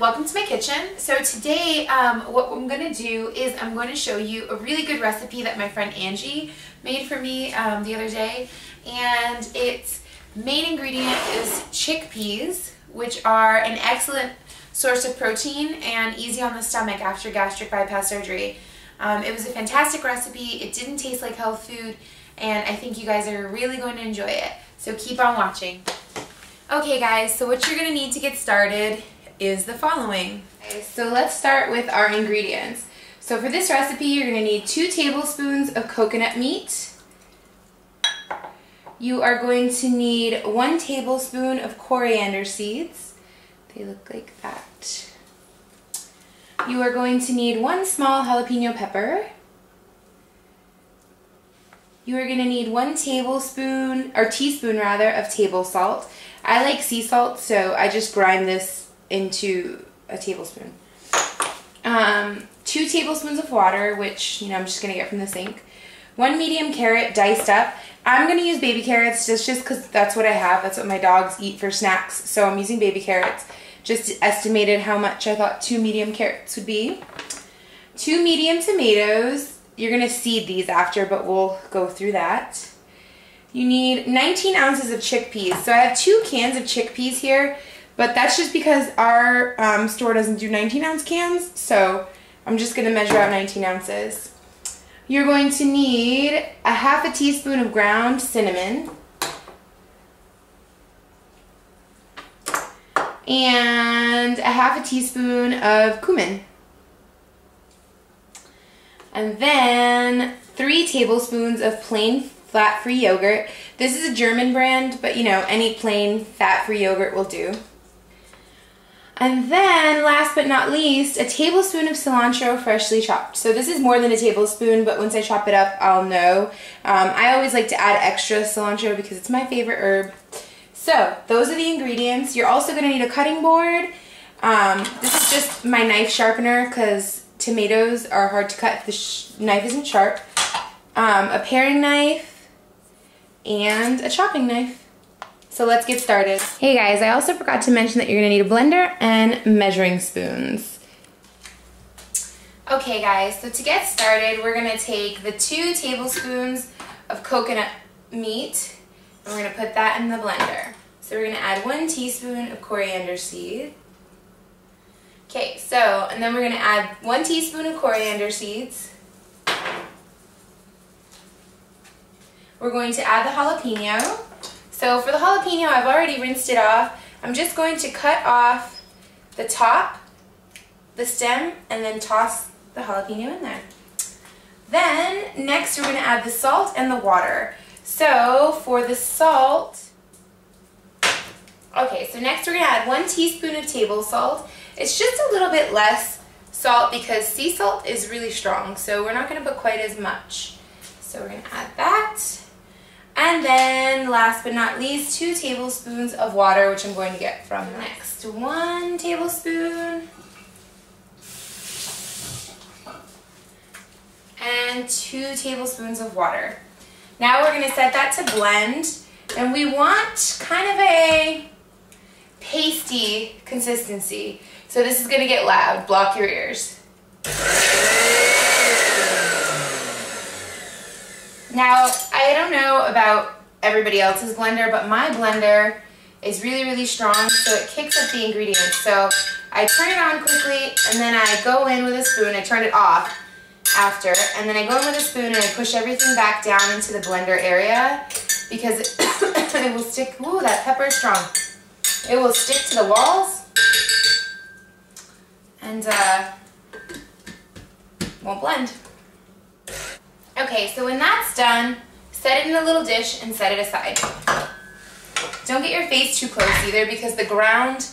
welcome to my kitchen. So today what I'm going to do is I'm going to show you a really good recipe that my friend Angie made for me the other day, and its main ingredient is chickpeas, which are an excellent source of protein and easy on the stomach after gastric bypass surgery. It was a fantastic recipe. It didn't taste like health food, and I think you guys are really going to enjoy it. So keep on watching. Okay guys, so what you're going to need to get started is the following. Okay, so let's start with our ingredients. So for this recipe, you're going to need 2 tablespoons of coconut meat. You are going to need 1 tablespoon of coriander seeds. They look like that. You are going to need 1 small jalapeno pepper. You are going to need 1 teaspoon of table salt. I like sea salt, so I just grind this into a tablespoon. 2 tablespoons of water, which I'm just going to get from the sink. 1 medium carrot diced up. I'm going to use baby carrots just because that's what I have. That's what my dogs eat for snacks, so I'm using baby carrots. Just estimated how much I thought 2 medium carrots would be. 2 medium tomatoes. You're going to seed these after, but we'll go through that. You need 19 ounces of chickpeas. So I have 2 cans of chickpeas here, but that's just because our store doesn't do 19-ounce cans, so I'm just going to measure out 19 ounces. You're going to need a ½ teaspoon of ground cinnamon and a ½ teaspoon of cumin. And then 3 tablespoons of plain fat-free yogurt. This is a German brand, but any plain fat-free yogurt will do. And then, last but not least, a tablespoon of cilantro freshly chopped. So this is more than a tablespoon, but once I chop it up, I'll know. I always like to add extra cilantro because it's my favorite herb. So those are the ingredients. You're also going to need a cutting board. This is just my knife sharpener because tomatoes are hard to cut if the knife isn't sharp. A paring knife and a chopping knife. So let's get started. Hey guys, I also forgot to mention that you're going to need a blender and measuring spoons. Okay guys, so to get started, we're going to take the 2 tablespoons of coconut meat and we're going to put that in the blender. So we're going to add 1 teaspoon of coriander seed. Okay, so, and then we're going to add 1 teaspoon of coriander seeds. We're going to add the jalapeno. So for the jalapeno, I've already rinsed it off. I'm just going to cut off the top, the stem, and then toss the jalapeno in there. Then, next we're going to add the salt and the water. So for the salt, okay, so next we're going to add 1 teaspoon of table salt. It's just a little bit less salt because sea salt is really strong, so we're not going to put quite as much. So we're going to add that. And then, last but not least, 2 tablespoons of water, which I'm going to get from next. 1 tablespoon. And 2 tablespoons of water. Now we're going to set that to blend. And we want kind of a pasty consistency. So this is going to get loud. Block your ears. Now, I don't know about everybody else's blender, but my blender is really, really strong, so it kicks up the ingredients. So I turn it on quickly, and then I go in with a spoon. I turn it off after, and then I go in with a spoon and I push everything back down into the blender area because it will stick. Ooh, that pepper is strong. It will stick to the walls and won't blend. Okay, so when that's done, set it in a little dish and set it aside. Don't get your face too close either because the ground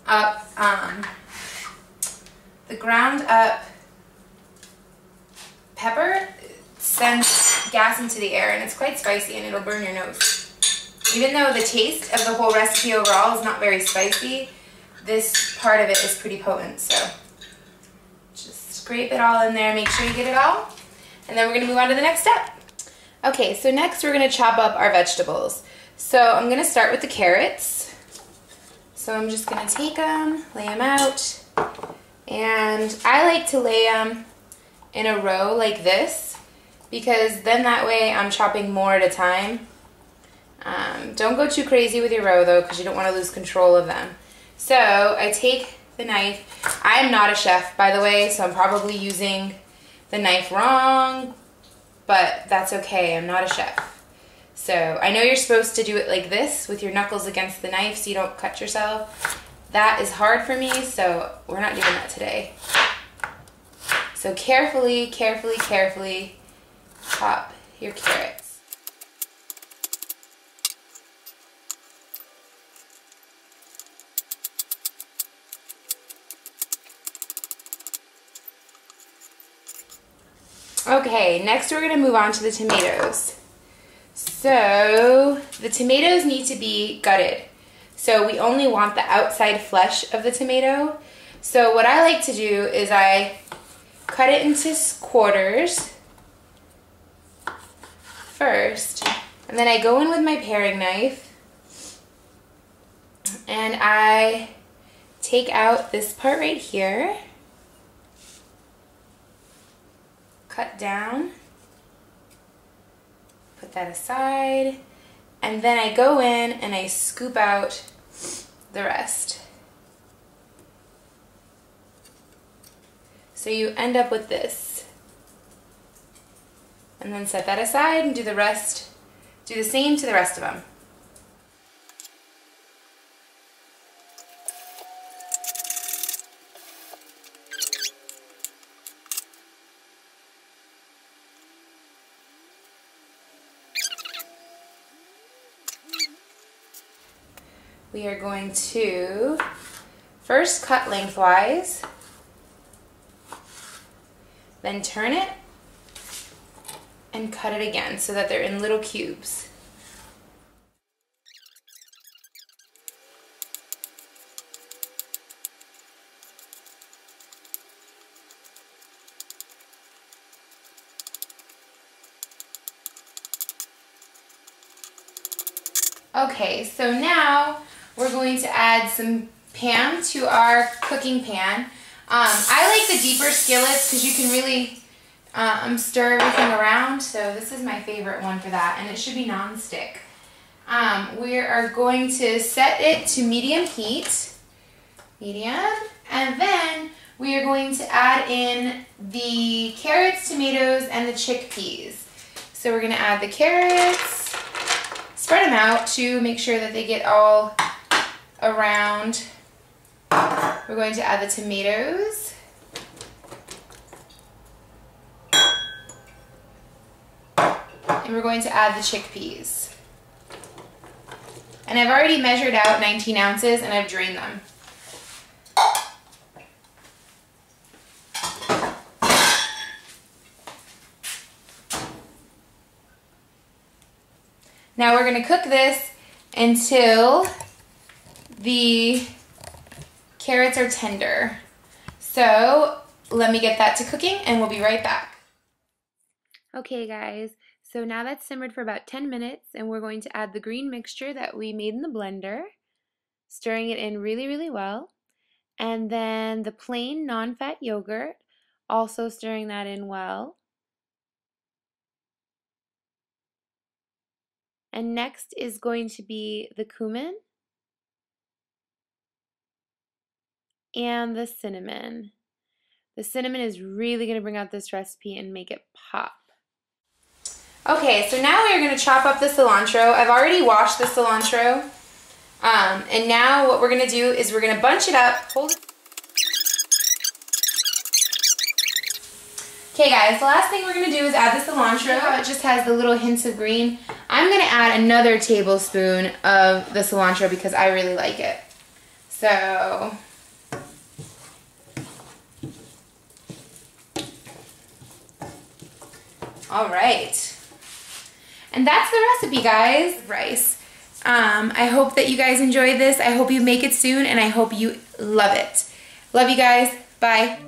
up pepper sends gas into the air and it's quite spicy and it'll burn your nose. Even though the taste of the whole recipe overall is not very spicy, this part of it is pretty potent, so just scrape it all in there, make sure you get it all. And then we're going to move on to the next step. Okay, so next we're going to chop up our vegetables. So I'm going to start with the carrots. So I'm just going to take them, lay them out. And I like to lay them in a row like this, because then that way I'm chopping more at a time. Don't go too crazy with your row though, because you don't want to lose control of them. So I take the knife. I'm not a chef, by the way, so I'm probably using the knife wrong, but that's okay. I'm not a chef. So I know you're supposed to do it like this with your knuckles against the knife so you don't cut yourself. That is hard for me, so we're not doing that today. So carefully, carefully, carefully chop your carrots. Okay, next we're gonna move on to the tomatoes. So the tomatoes need to be gutted. So we only want the outside flesh of the tomato. So what I like to do is I cut it into quarters first, and then I go in with my paring knife and I take out this part right here, cut down, put that aside, and then I go in and I scoop out the rest. So you end up with this. And then set that aside and do the rest, do the same to the rest of them. We are going to first cut lengthwise, then turn it and cut it again so that they're in little cubes. Okay, so now we're going to add some Pam to our cooking pan. I like the deeper skillets because you can really stir everything around, so this is my favorite one for that, and it should be non-stick. We are going to set it to medium heat, and then we are going to add in the carrots, tomatoes, and the chickpeas. So we're going to add the carrots, spread them out to make sure that they get all around. We're going to add the tomatoes. And we're going to add the chickpeas. And I've already measured out 19 ounces and I've drained them. Now we're going to cook this until the carrots are tender. So let me get that to cooking and we'll be right back. Okay guys, so now that's simmered for about 10 minutes and we're going to add the green mixture that we made in the blender, stirring it in really, really well. And then the plain non-fat yogurt, also stirring that in well. And next is going to be the cumin and the cinnamon. The cinnamon is really going to bring out this recipe and make it pop. Okay, so now we're going to chop up the cilantro. I've already washed the cilantro. And now what we're going to do is we're going to bunch it up, hold it. Okay guys, the last thing we're going to do is add the cilantro. It just has the little hints of green. I'm going to add another tablespoon of the cilantro because I really like it. So, all right. And that's the recipe, guys. Rice. I hope that you guys enjoyed this. I hope you make it soon and I hope you love it. Love you guys. Bye.